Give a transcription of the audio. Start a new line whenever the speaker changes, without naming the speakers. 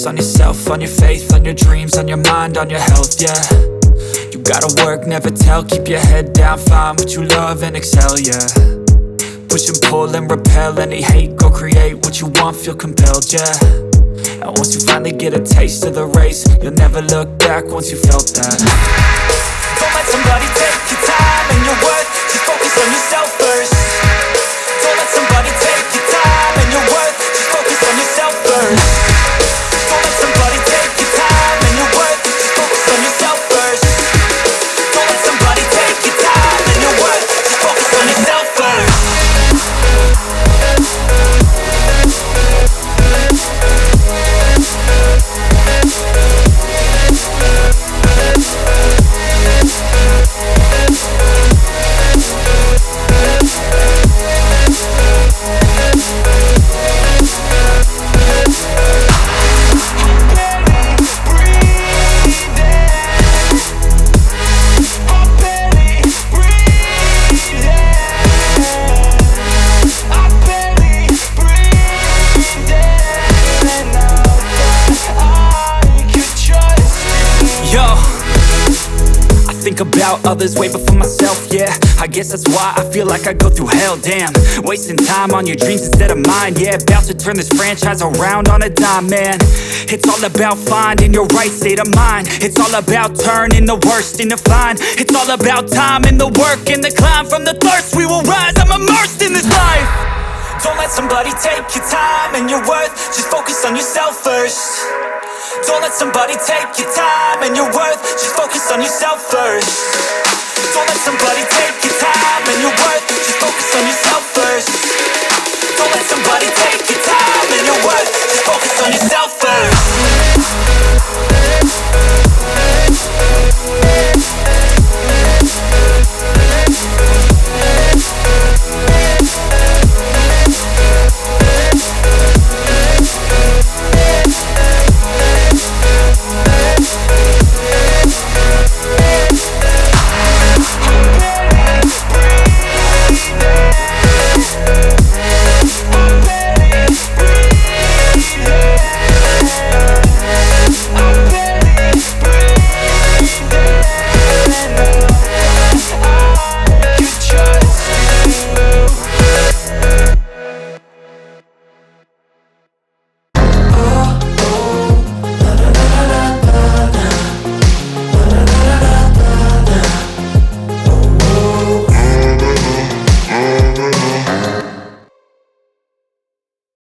focus on yourself, on your faith, on your dreams, on your mind, on your health, yeah. You gotta work, never tell, keep your head down, find what you love and excel, yeah. Push and pull and repel any hate, go create what you want, feel compelled, yeah. And once you finally get a taste of the race, you'll never look back once you felt that. Don't let somebody take your time and your worth, just focus on yourself first. Don't let somebody take your time and your worth, just focus on yourself first. Don't let somebody take your time and your worth, just focus on yourself first. Don't let somebody take your time and your worth, just focus on yourself first. Think about others way before myself, yeah. I guess that's why I feel like I go through hell, damn. Wasting time on your dreams instead of mine, yeah. About to turn this franchise around on a dime, man. It's all about finding your right state of mind. It's all about turning the worst into fine. It's all about time and the work and the climb. From the thirst we will rise, I'm immersed in this life. Don't let somebody take your time and your worth, just focus on yourself first. Don't let somebody take your time and your worth, just focus on yourself first. Don't let somebody